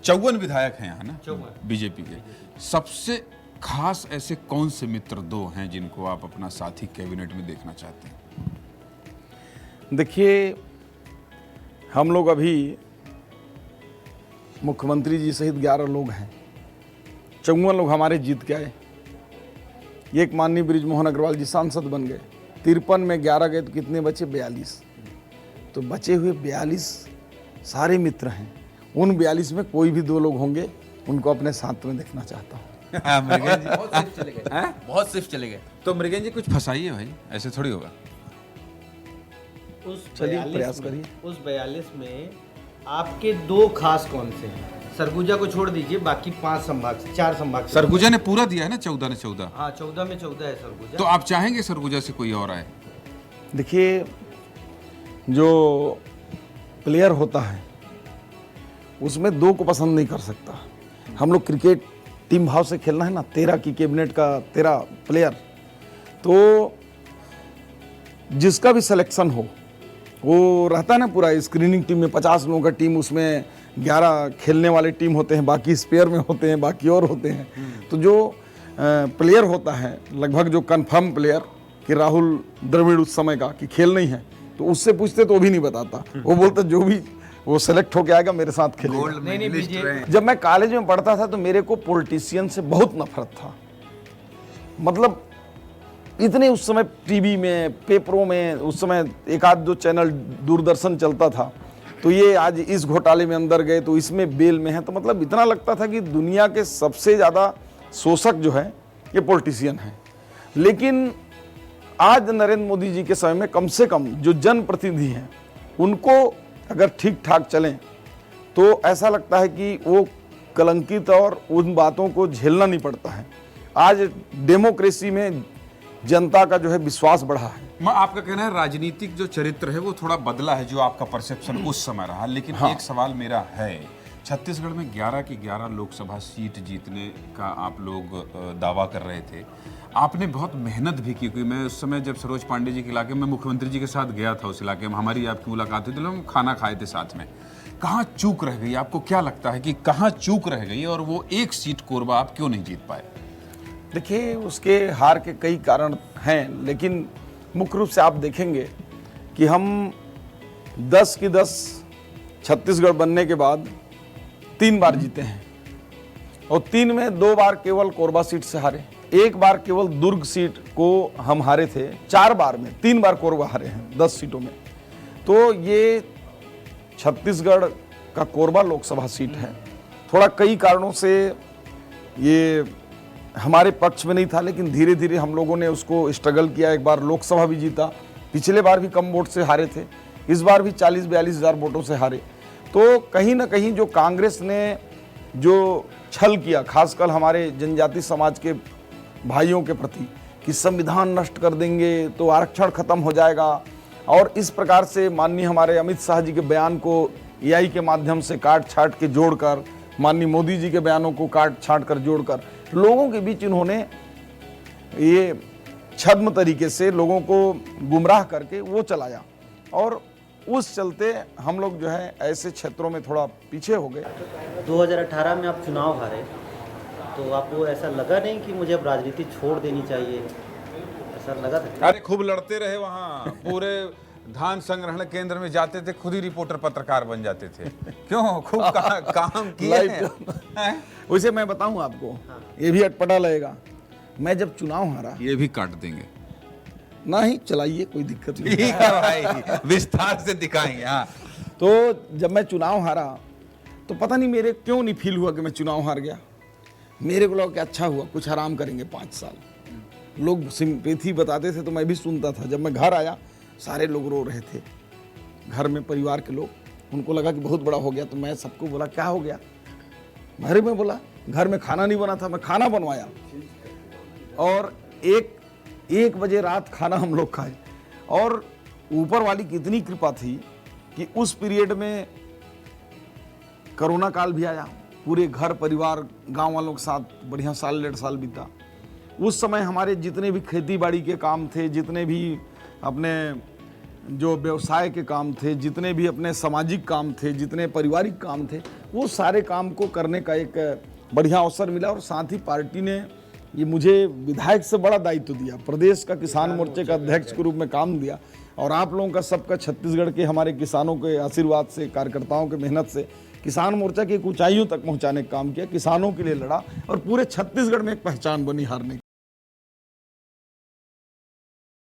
54 विधायक हैं यहाँ ना 54 बीजेपी के। सबसे खास ऐसे कौन से मित्र दो हैं जिनको आप अपना साथी कैबिनेट में देखना चाहते हैं? देखिए, हम लोग अभी मुख्यमंत्री जी सहित 11 लोग हैं, 54 लोग हमारे जीत के आए। एक माननीय बृजमोहन अग्रवाल जी सांसद बन गए, 53 में 11 गए तो कितने बचे? 42। तो बचे हुए 42 सारे मित्र हैं। उन 42 में कोई भी 2 लोग होंगे, उनको अपने साथ में देखना चाहता हूँ। मृगेन जी बहुत सिर्फ चले गए, बहुत सिर्फ चले गए। तो मृगेन जी कुछ फंसाइए भाई, ऐसे थोड़ी होगा। चलिए प्रयास करिए। उस 42 में आपके 2 खास कौन से हैं? सरगुजा को छोड़ दीजिए, बाकी 5 संभाग से 4 संभाग से। सरगुजा ने पूरा दिया है ना 14 ने 14। हाँ 14 में 14 है सरगुजा। तो आप चाहेंगे सरगुजा से कोई और आए? देखिए, जो प्लेयर होता है उसमें 2 को पसंद नहीं कर सकता। हम लोग क्रिकेट टीम भाव से खेलना है ना, 13 की कैबिनेट का 13 प्लेयर, तो जिसका भी सिलेक्शन हो वो रहता है ना, पूरा स्क्रीनिंग टीम में 50 लोगों का टीम, उसमें 11 खेलने वाले टीम होते हैं, बाकी स्पेयर में होते हैं, बाकी और होते हैं। तो जो प्लेयर होता है लगभग जो कंफर्म प्लेयर कि राहुल द्रविड़ उस समय का कि खेल नहीं है, तो उससे पूछते तो वो भी नहीं बताता। वो बोलता जो भी वो सेलेक्ट होके आएगा मेरे साथ खेलेगा। नहीं बीजेपी। जब मैं कॉलेज में पढ़ता था तो मेरे को पॉलिटिशियन से बहुत नफरत था। मतलब इतने उस समय टीवी में, पेपरों में, उस समय 1-2 चैनल दूरदर्शन चलता था, तो ये आज इस घोटाले में अंदर गए तो इसमें बेल में है, तो मतलब इतना लगता था कि दुनिया के सबसे ज़्यादा शोषक जो है ये पॉलिटिशियन है। लेकिन आज नरेंद्र मोदी जी के समय में कम से कम जो जनप्रतिनिधि हैं उनको अगर ठीक ठाक चलें तो ऐसा लगता है कि वो कलंकित और उन बातों को झेलना नहीं पड़ता है। आज डेमोक्रेसी में जनता का जो है विश्वास बढ़ा है। मैं आपका कहना है राजनीतिक जो चरित्र है वो थोड़ा बदला है, जो आपका परसेप्शन उस समय रहा। लेकिन एक सवाल मेरा है, छत्तीसगढ़ में 11 की 11 लोकसभा सीट जीतने का आप लोग दावा कर रहे थे। आपने बहुत मेहनत भी की, क्योंकि मैं उस समय जब सरोज पांडे जी के इलाके में मुख्यमंत्री जी के साथ गया था, उस इलाके में हमारी आपकी मुलाकात हुई थी, हम खाना खाए थे साथ में। कहाँ चूक रह गई? आपको क्या लगता है कि कहाँ चूक रह गई और वो एक सीट कोरबा आप क्यों नहीं जीत पाए? देखिए, उसके हार के कई कारण हैं, लेकिन मुख्य रूप से आप देखेंगे कि हम 10 की 10 छत्तीसगढ़ बनने के बाद 3 बार जीते हैं, और 3 में 2 बार केवल कोरबा सीट से हारे, 1 बार केवल दुर्ग सीट को हम हारे थे। 4 बार में 3 बार कोरबा हारे हैं 10 सीटों में। तो ये छत्तीसगढ़ का कोरबा लोकसभा सीट है। थोड़ा कई कारणों से ये हमारे पक्ष में नहीं था, लेकिन धीरे धीरे हम लोगों ने उसको स्ट्रगल किया। एक बार लोकसभा भी जीता, पिछले बार भी कम वोट से हारे थे, इस बार भी 40-42 हज़ार वोटों से हारे। तो कहीं ना कहीं जो कांग्रेस ने जो छल किया, खासकर हमारे जनजाति समाज के भाइयों के प्रति, कि संविधान नष्ट कर देंगे तो आरक्षण खत्म हो जाएगा, और इस प्रकार से माननीय हमारे अमित शाह जी के बयान को एआई के माध्यम से काट छाट के जोड़कर, माननीय मोदी जी के बयानों को काट छाट कर जोड़कर लोगों के बीच इन्होंने ये छद्म तरीके से लोगों को गुमराह करके वो चलाया, और उस चलते हम लोग जो है ऐसे क्षेत्रों में थोड़ा पीछे हो गए। 2018 में आप चुनाव हारे, तो आपको ऐसा लगा नहीं कि मुझे अब राजनीति छोड़ देनी चाहिए? ऐसा लगा था? अरे खूब लड़ते रहे वहाँ, पूरे धान संग्रहण केंद्र में जाते थे, खुद ही रिपोर्टर पत्रकार बन जाते थे। क्यों? खूब काम किए हैं। वैसे मैं बताऊं आपको, ये भी अटपटा लगेगा, मैं जब चुनाव हारा, ये भी काट देंगे ना ही चलाइए, कोई दिक्कत नहीं। ठीक है भाई, विस्तार से दिखाएंगे। हाँ, तो जब मैं चुनाव हारा तो पता नहीं मेरे क्यों नहीं फील हुआ कि मैं चुनाव हार गया। मेरे को लगा कि अच्छा हुआ, कुछ आराम करेंगे 5 साल। लोग सिंपैथी बताते थे तो मैं भी सुनता था। जब मैं घर आया, सारे लोग रो रहे थे, घर में परिवार के लोग, उनको लगा कि बहुत बड़ा हो गया। तो मैं सबको बोला क्या हो गया? घर में बोला, घर में खाना नहीं बना था, मैं खाना बनवाया, और 1 बजे रात खाना हम लोग खाए। और ऊपर वाली की इतनी कृपा थी कि उस पीरियड में कोरोना काल भी आया, पूरे घर परिवार गांव वालों के साथ बढ़िया 1.5 साल बीता। उस समय हमारे जितने भी खेती बाड़ी के काम थे, जितने भी अपने जो व्यवसाय के काम थे, जितने भी अपने सामाजिक काम थे, जितने पारिवारिक काम थे, वो सारे काम को करने का एक बढ़िया अवसर मिला। और साथ ही पार्टी ने ये मुझे विधायक से बड़ा दायित्व दिया, प्रदेश का किसान मोर्चे का अध्यक्ष के रूप में काम दिया। और आप लोगों का सबका, छत्तीसगढ़ के हमारे किसानों के आशीर्वाद से, कार्यकर्ताओं के मेहनत से किसान मोर्चा की एक ऊंचाइयों तक पहुंचाने का काम किया, किसानों के लिए लड़ा और पूरे छत्तीसगढ़ में एक पहचान बनी हारने की।